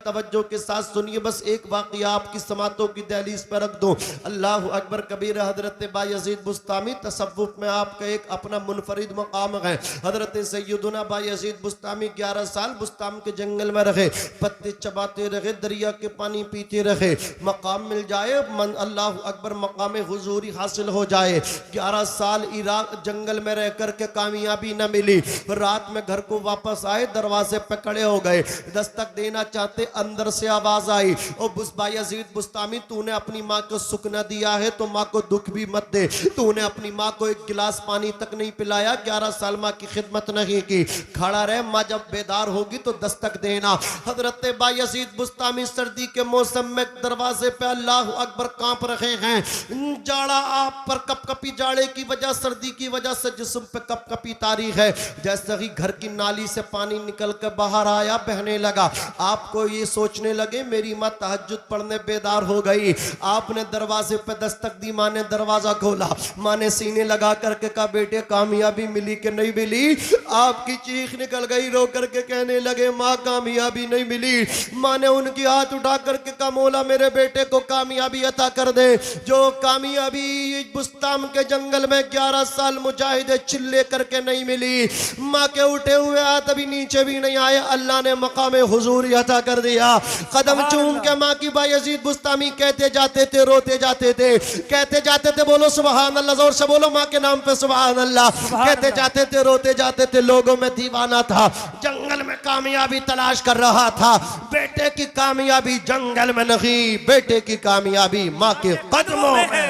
तवज्जो के साथ सुनिए, बस एक वाक़या आपकी समातों की दहलीज पर रख दूं। अल्लाह अकबर कबीर। हजरत बायजीद बुस्तामी तसव्वुफ में आपका एक अपना मुनफरिद मकाम है। हजरत सैयदुना बायजीद बुस्तामी 11 साल बुस्ताम के जंगल में रहे, पत्ते चबाते रहे, दरिया के पानी पीते रहे। मकाम मिल जाए, मन अल्लाह अकबर मकाम हुजूरी हासिल हो जाए। 11 साल इराक जंगल में रह करके कामयाबी न मिली। रात में घर को वापस आए, दरवाजे पे खड़े हो गए, दस्तक देना चाहते, अंदर से आवाज आई, ओ बायजीद बुस्तामी, तूने अपनी माँ को सुख न दिया है तो माँ को दुख भी मत दे। तूने अपनी माँ को एक गिलास पानी तक नहीं पिलाया, 11 साल माँ की खिदमत नहीं की। खड़ा रहे, माँ जब बेदार होगी तो दस्तक देना। हजरत बायजीद बुस्तामी सर्दी के मौसम में दरवाजे पे अल्लाह अकबर कांप रहे हैं। जाड़ा आप पर कपकपी, जाड़े की वजह, सर्दी की वजह से जिस्म पे कपकपी तारी है। जैसे ही घर की नाली से पानी निकल कर बाहर आया, बहने लगा। आपको ये सोचने लगे मेरी माँ तहज्जुद पढ़ने बेदार हो गई। आपने दरवाजे पे दस्तक दी, माँ ने दरवाजा खोला। माँ ने सीने लगा करके कहा, बेटे कामयाबी मिली कि नहीं मिली? आपकी चीख निकल गई, रो करके कहने लगे, माँ कामयाबी नहीं मिली। माँ ने उनकी हाथ उठा करके कहा, मौला मेरे बेटे को कामयाबी अता कर दे, जो कामयाबी बुस्ताम के जंगल में 11 साल मुजाहिदे चिल्ले करके नहीं मिली। माँ के उठे हुए हाथ अभी नीचे भी नहीं आए, अल्लाह ने मकाम हुजूरी अता कर दिया। कदम चूम के माँ की बायजीद बुस्तामी कहते जाते थे, रोते जाते थे, कहते जाते थे, बोलो सुभान अल्लाह, जोर से बोलो माँ के नाम पे सुभान अल्लाह। कहते जाते थे, रोते जाते थे, लोगों में दीवाना था, जंगल में कामयाबी तलाश कर रहा था। बेटे की कामयाबी जंगल में नहीं, बेटे की कामयाबी माँ के कदमों में।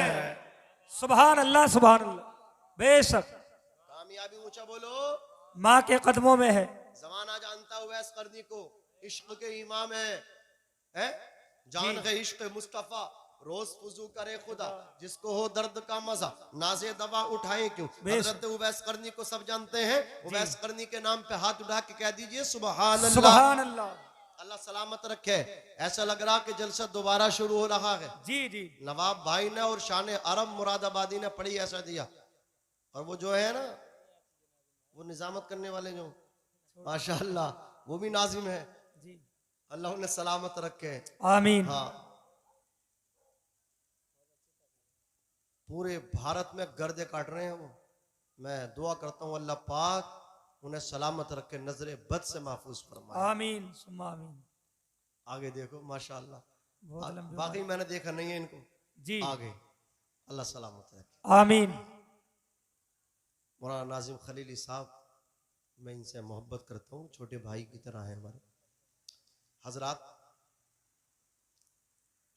सुभान अल्लाह, सुभान अल्लाह। बेशक कामयाबी ऊंचा बोलो, माँ के कदमों में है। जमाना जानता हुआ इस करनी को इश्क के इमाम है? जान है इश्क मुस्तफा, रोज वुजू करे खुदा, जिसको हो दर्द का मजा, नाजे दवा उठाए क्यों। हजरत उवैस करनी को सब जानते हैं। उवैस करनी के नाम पे हाथ उठा के कह दीजिए सुभान अल्लाह। सुभान अल्लाह। अल्लाह सलामत रखे। ऐसा लग रहा कि जलसा दोबारा शुरू हो रहा है। जी जी। नवाब भाई ने और शान अरब मुरादाबादी ने पढ़ी ऐसा दिया। और वो जो है ना, वो निजामत करने वाले जो माशाअल्लाह, वो भी नाजिम है जी। अल्लाह उन्हें सलामत रखे। आमीन। हाँ, पूरे भारत में गर्दे काट रहे हैं वो। मैं दुआ करता हूँ अल्लाह पाक उन्हें सलामत रखे, नजरे बद से महफूज फरमाए। आमीन सुम्मा आमीन। आगे देखो माशाअल्लाह, बहुत लंबी बाकी मैंने देखा नहीं है इनको जी। आगे। अल्लाह सलामत रखे। आमीन। मौलाना नाजिम खलीली साहब, मैं इनसे मोहब्बत करता हूँ, छोटे भाई की तरह है हमारे। हजरात,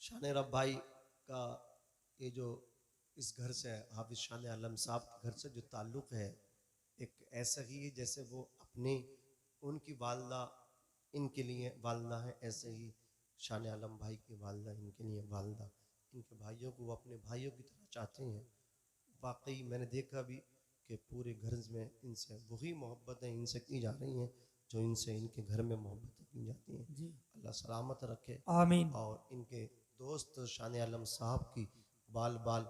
शान रब भाई का ये जो इस घर से हाफिज शान आलम साहब के घर से जो ताल्लुक़ है, एक ऐसा ही है जैसे वो अपने उनकी वालदा इनके लिए वालदा है, ऐसे ही शान आलम भाई की वालदा इनके लिए वालदा। इनके भाइयों को वो अपने भाइयों की तरह चाहते हैं। वाकई मैंने देखा भी कि पूरे घर में इनसे वही मोहब्बतें इनसे की जा रही हैं जो इनसे इनके घर में मोहब्बतें की जाती हैं जी। अल्लाह सलामत रखे। आमीन। और इनके दोस्त शान आलम साहब की बाल बाल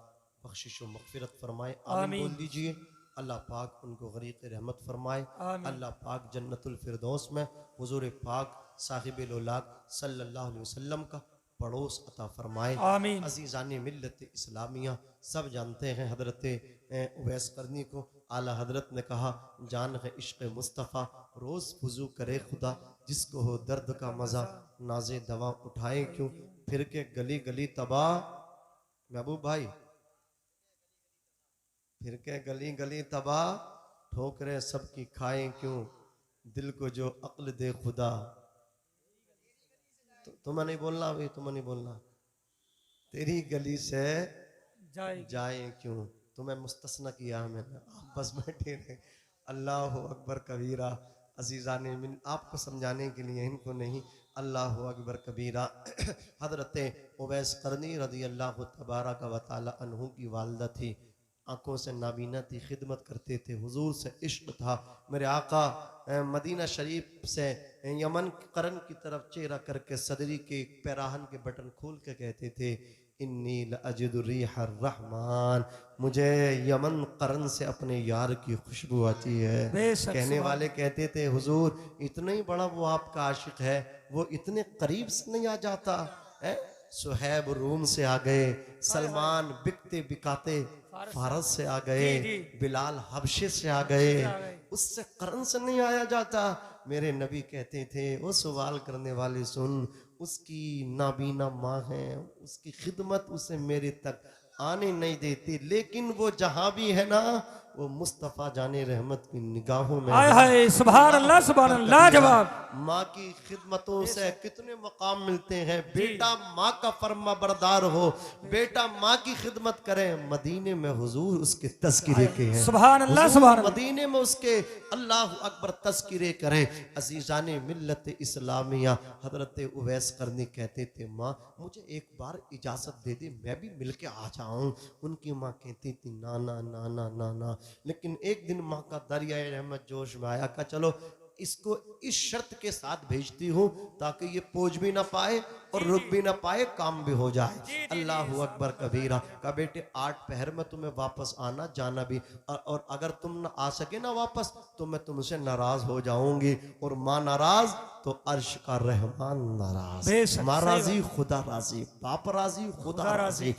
बख्शिश व मग़फ़िरत फरमाए। आमीन बोल दीजिए। अल्लाह पाक उनको गरीक़ रहमत फरमाए। अल्लाह पाक जन्नतुल फिरदौस में हुज़ूर पाक साहिबुल औलाद सल्लल्लाहु अलैहि वसल्लम का पड़ोस अता फरमाए। आमीन। अज़ीज़ाने मिल्लत इस्लामिया सब जानते हैं हज़रत उवैस करनी को। आला हज़रत ने कहा, जान है इश्क़ मुस्तफ़ा, रोज़ वुज़ू करे खुदा, जिसको हो दर्द का मज़ा, नाज़े दवा उठाए क्यों, फिर के गली गली तबाह। महबूब भाई, फिर के गली गली तबाह, ठोकरें सबकी खाएं क्यों, दिल को जो अक्ल दे खुदा। तुम्हें नहीं बोलना, अभी तुम्हें नहीं बोलना, तेरी गली से जाए क्यों। तुम्हें मुस्तस्ना किया मैंने, आप बस बैठे रहे। अल्लाह अकबर कबीरा। अजीज़ाने मिन, आपको समझाने के लिए, इनको नहीं। अल्लाह अकबर कबीरा। हज़रत उवैस करनी रज़ी अल्लाह तबारक व तआला अन्हु की वालदा थी आंखों से नाबीना थी, खिदमत करते थे, हुजूर से इश्क था। मेरे आका मदीना शरीफ से यमन करन की तरफ चेहरा करके सदरी के पैराहन के बटन खोल के कहते थे, इन्नी लअजिदु रिहर रहमान, मुझे यमन करन से अपने यार की खुशबू आती है। बेशक, कहने सुभान वाले कहते थे, हुजूर इतना ही बड़ा वो आपका आशिक है, वो इतने करीब से नहीं आ जाता है। सुहैब रूम से आ गए, सलमान बिकते बिकाते फारस से आ गए, जी। बिलाल हबशे से आ गए, उससे करन से नहीं आया जाता। मेरे नबी कहते थे, वो सवाल करने वाले सुन, उसकी नाबीना माँ है, उसकी खिदमत उसे मेरे तक आने नहीं देती, लेकिन वो जहां भी है ना, वो मुस्तफ़ा जाने रहमत की निगाहों में हाय हाय सुभान अल्लाह सुभान अल्लाह। जवाब माँ की खिदमतों से कितने मकाम मिलते हैं। बेटा माँ का फर्मा बरदार हो, बेटा माँ की खिदमत करे। मदीने में हुजूर उसके तस्किरे के हैं, सुभान अल्लाह हुजूर सुभान अल्लाह। मदीने में उसके अल्लाह अकबर तस्किरे करें। अजीजाने मिल्लत इस्लामिया हजरत उवैस करनी कहते थे, माँ मुझे एक बार इजाजत दे दे, मैं भी मिल के आ जाऊं। उनकी माँ कहती थी, ना ना ना ना ना ना। लेकिन एक दिन माँ का दरियाए रहमत जोश में आया, कहा चलो इसको इस शर्त के साथ भेजती हूँ ताकि ये पहुंच भी ना पाए और रुक भी ना पाए, काम भी हो जाए। अल्लाह अकबर कबीरा। का बेटे 8 पहर में तुम्हें वापस आना जाना भी, और अगर तुम ना आ सके ना वापस तो मैं तुमसे नाराज हो जाऊंगी, और माँ नाराज तो अर्श का रहमान नाराज। बेशक, माँ सही राजी खुदा राजी, बाप राजी खुदा राजी।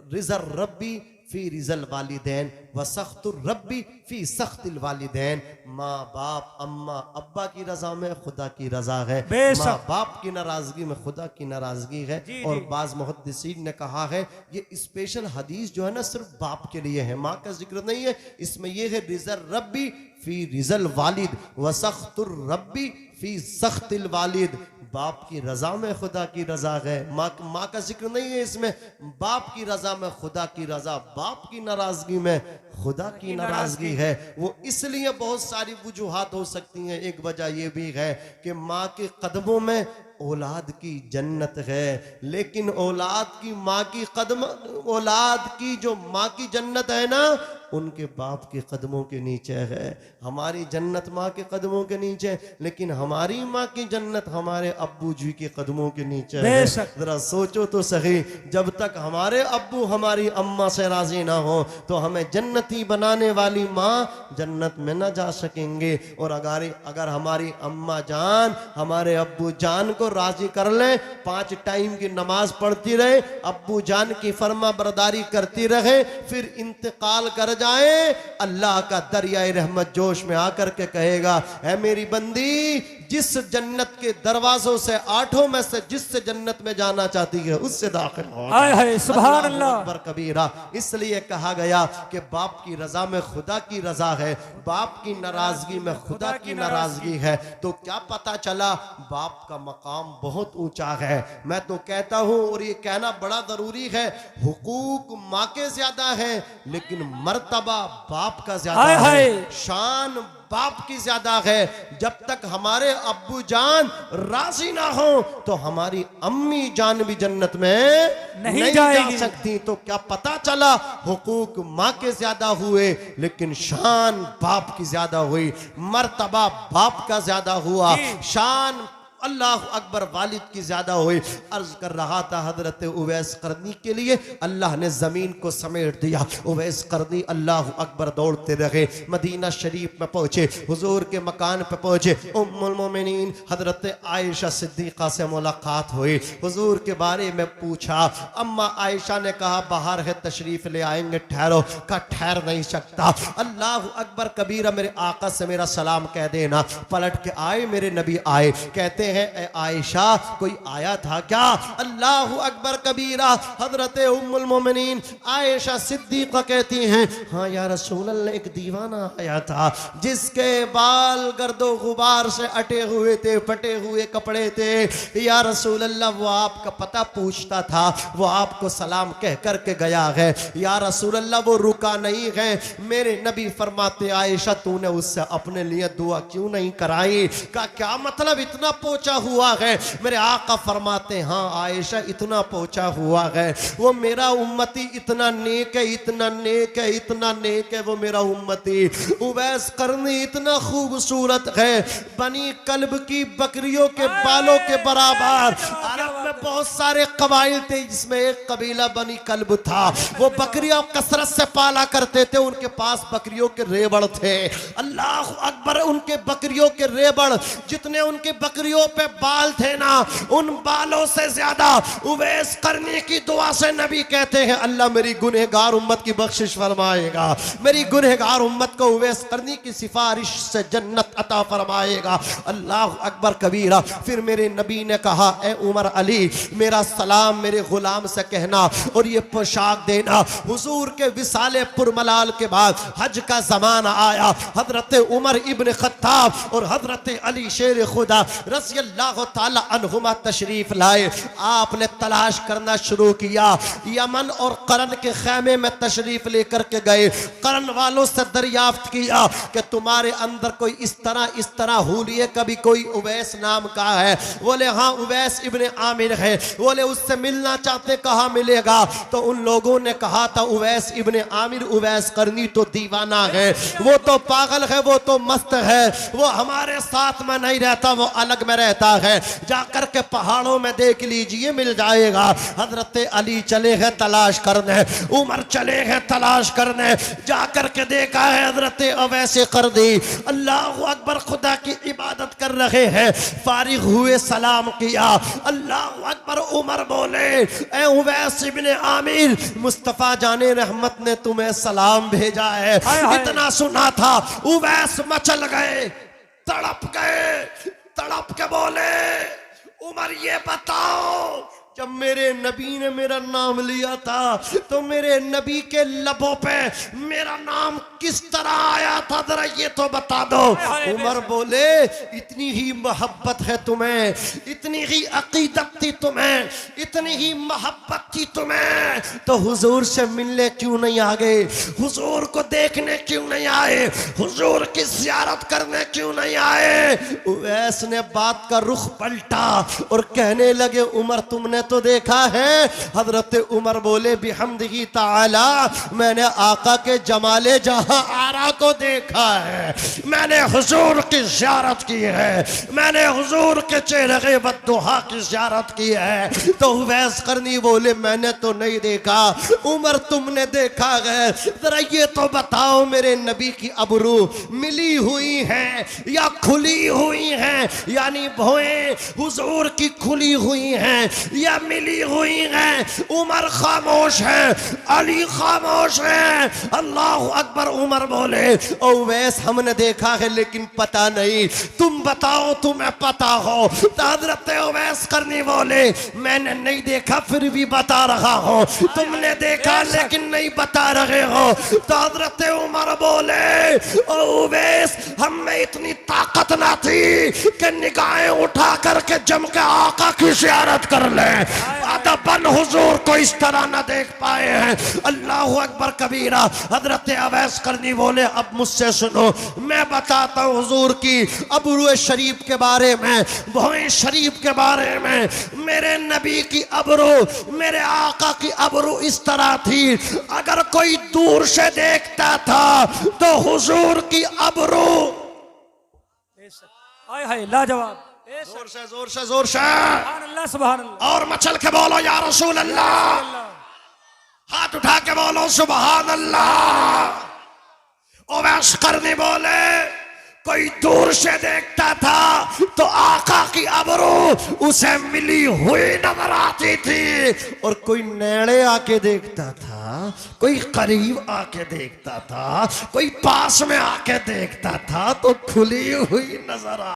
रिजल रब्बी फी रिजल वालिदैन व सख्तुर रब्बी फी सख्तिल वालिदैन। माँ बाप अम्मा अब्बा की रजा में खुदा की रजा है, माँ बाप की नाराजगी में खुदा की नाराजगी है। और बाज मुहद्दिसीन ने कहा है, ये स्पेशल हदीस जो है ना सिर्फ बाप के लिए है, माँ का जिक्र नहीं है। इसमें यह है, रिजल रब्बी फी रिजल वालिद व सख्तुर रब्बी फी सख्तिल वालिद। बाप की रजा में खुदा की रजा है, माँ का जिक्र नहीं है इसमें। बाप की रजा में खुदा की रजा, बाप की नाराजगी में खुदा की नाराजगी है। वो इसलिए बहुत सारी वजूहात हो सकती हैं। एक वजह यह भी है कि माँ के कदमों में औलाद की जन्नत है, लेकिन औलाद की माँ की कदम, औलाद की जो माँ की जन्नत है ना, उनके बाप के कदमों के नीचे है। हमारी जन्नत माँ के कदमों के नीचे, लेकिन हमारी माँ की जन्नत हमारे अब्बू जी के कदमों के नीचे है। जरा सोचो तो सही, जब तक हमारे अब्बू हमारी अम्मा से राजी ना हो तो हमें जन्नती बनाने वाली माँ जन्नत में ना जा सकेंगे। और अगर हमारी अम्मा जान हमारे अब्बू जान को राजी कर ले, 5 टाइम की नमाज पढ़ती रहे, अब्बू जान की फर्मा बरदारी करती रहे, फिर इंतकाल कर जाए, अल्लाह का दरियाए रहमत जोश में आकर के कहेगा, ऐ मेरी बंदी, जिस जन्नत के दरवाजों से 8 में से जिससे जन्नत में जाना चाहती है उससे दाखिल हो। सुभान अल्लाह अकबर कबीरा। इसलिए कहा गया कि बाप की रजा में खुदा की रजा है, बाप की नाराजगी में खुदा की नाराजगी है। तो क्या पता चला, बाप का मकाम बहुत ऊंचा है। मैं तो कहता हूं, और ये कहना बड़ा जरूरी है, हुकूक माँ के ज्यादा है, लेकिन मर्तबा बाप का ज्यादा है, शान बाप की ज्यादा है। जब तक हमारे अब्बू जान राजी ना हो तो हमारी अम्मी जान भी जन्नत में नहीं जा सकती। तो क्या पता चला, हुकूक माँ के ज्यादा हुए लेकिन शान बाप की ज्यादा हुई, मर्तबा बाप का ज्यादा हुआ, शान अल्लाह अकबर वालिद की ज्यादा हुई। अर्ज कर रहा था हजरत उवैस करनी के लिए अल्लाह ने जमीन को समेट दिया। उवैस करनी अल्लाह अकबर दौड़ते रहे, मदीना शरीफ में पहुंचे, हुजूर के मकान पे पहुंचे। उम्मुल मोमिनीन हजरत आयशा सिद्दीका से मुलाकात हुई, हुजूर के बारे में पूछा। अम्मा आयशा ने कहा, बाहर है, तशरीफ ले आएंगे, ठहरो। का ठहर नहीं सकता। अल्लाह अकबर कबीरा, मेरे आका से मेरा सलाम कह देना। पलट के आए, मेरे नबी आए, कहते हैं, आयशा कोई आया था क्या? अल्लाह अकबर कबीरा। हजरत उम्मुल मोमिनीन आयशा सिद्दीका कहती हैं, हाँ या रसूल अल्लाह, एक दीवाना आया था जिसके बाल गर्दो गुबार से अटे हुए थे, फटे हुए कपड़े थे। या रसूल अल्लाह, वो आपका पता पूछता था, वो आपको सलाम कह करके गया है। या रसूल अल्लाह, वो रुका नहीं है। मेरे नबी फरमाते, आयशा तूने उससे अपने लिए दुआ क्यों नहीं कराई? का क्या मतलब, इतना पहुंचा हुआ है। मेरे आका फरमाते हैं हाँ आयशा इतना पहुंचा हुआ है, वो मेरा उम्मती इतना नेक है, इतना नेक है, इतना नेक है वो मेरा उम्मती। उवैस करनी इतना खूबसूरत है, बनी कल्ब की बकरियों के बालों के बराबर। अरब में बहुत सारे कबाइल थे जिसमें एक कबीला बनी कल्ब था, वो बकरियां कसरत से पाला करते थे, उनके पास बकरियों के रेबड़ थे। अल्लाह अकबर, उनके बकरियों के रेबड़ जितने उनके बकरियों पे बाल थे ना, उन बालों से ज्यादा उवैस करने की दुआ से नबी कहते हैं अल्लाह मेरी गुनहगार उम्मत की बख्शिश फरमाएगा, मेरी गुनहगार उम्मत को उवैस करने की सिफारिश से जन्नत अता फरमाएगा। अल्लाह अकबर कबीरा। फिर मेरे नबी ने कहा ए उमर अली मेरा सलाम मेरे गुलाम से कहना और ये पोशाक देना। हुजूर के विसाले पुरमलाल के बाद हज का जमाना आया। हजरत उमर इब्न खत्ताब और हजरत अली शेर खुदा रज़ी अल्लाह ताला अन्हुमा तशरीफ लाए। आपने तलाश करना शुरू किया, यमन और करन के खेमे में तशरीफ लेकर के गए। करन वालों से दरियाफ्त किया कि तुम्हारे अंदर कोई इस तरह हुलिये कभी कोई उवैस नाम का है? बोले हाँ उवैस इब्न आमिर है। बोले उससे मिलना चाहते, कहाँ मिलेगा? तो उन लोगों ने कहा था उवैस इब्न आमिर उवैस करनी तो दीवाना है, वो तो पागल है, वो तो मस्त है, वो हमारे साथ में नहीं रहता, वो अलग में रहता है, जाकर के पहाड़ों में देख लीजिए मिल जाएगा। हजरत अली चले हैं तलाश करने, उमर चले हैं तलाश करने, जाकर के देखा है हजरत उवैस करनी अल्लाह अकबर खुदा की इबादत कर रहे हैं। फारिग हुए सलाम किया, अल्लाह अकबर। उमर बोले ए उवैस इब्न आमिर मुस्तफा जाने रहमत ने तुम्हें सलाम भेजा है। इतना सुना था उवैस मचल गए, तड़प के बोले उमर ये बताओ जब मेरे नबी ने मेरा नाम लिया था तो मेरे नबी के लबों पे मेरा नाम किस तरह आया था, जरा ये तो बता दो। उमर बोले इतनी ही मोहब्बत है तुम्हें, इतनी ही अकीदत थी तुम्हें, इतनी ही मोहब्बत थी तुम्हें तो हुजूर से मिलने क्यों नहीं आ गए, हुजूर को देखने क्यों नहीं आए, हुजूर की ज़ियारत करने क्यों नहीं आए? उवैस ने बात का रुख पलटा और कहने लगे उमर तुमने तो देखा है? हजरत उमर बोले बिहम्दिही ताला मैंने आका के जमाले जहां आरा को देखा है, मैंने हुजूर की ज़ियारत की है, मैंने हुजूर के चेहरे बद्दुहा की ज़ियारत की है। तो उवैस करनी बोले मैंने तो नहीं देखा। उमर तुमने देखा है, जरा ये तो बताओ मेरे नबी की अबरू मिली हुई है या खुली हुई है, यानी भौएं हुजूर की खुली हुई हैं या मिली हुई हैं? उमर खामोश है, अली खामोश है। अल्लाह अकबर। उमर बोले उवैस हमने देखा है लेकिन पता नहीं, तुम बताओ तुम्हें पता हो। तो हजरत उवैस करनी बोले मैंने नहीं देखा फिर भी बता रहा हूं, तुमने देखा लेकिन नहीं बता रहे हो। तो हजरत उमर बोले उवैस हम में इतनी ताकत ना थी कि निगाहें उठा करके जम के आका की ज़ियारत कर ले, अदबन हुजूर को इस तरह ना देख पाए हैं। अल्लाह अकबर कबीरा। हजरत उवैस करनी बोले अब मुझसे सुनो, मैं बताता हूँ हुजूर की अबरू शरीफ के बारे में, भौएं शरीफ के बारे में। मेरे नबी की अबरू, मेरे आका की अबरू इस तरह थी, अगर कोई दूर से देखता था तो हुजूर की अबरू लाजवाब। जोर से जोर से जोर से सुभान अल्लाह, सुभान अल्लाह। और मचल के बोलो या रसूल अल्लाह, हाथ उठा के बोलो सुभान अल्लाह। उवैस करनी बोले कोई दूर से देखता था तो आका की अबरू उसे मिली हुई नजर आती थी, और कोई नेड़े आके देखता था, कोई करीब आके देखता था, कोई पास में आके देखता था तो खुली हुई नजर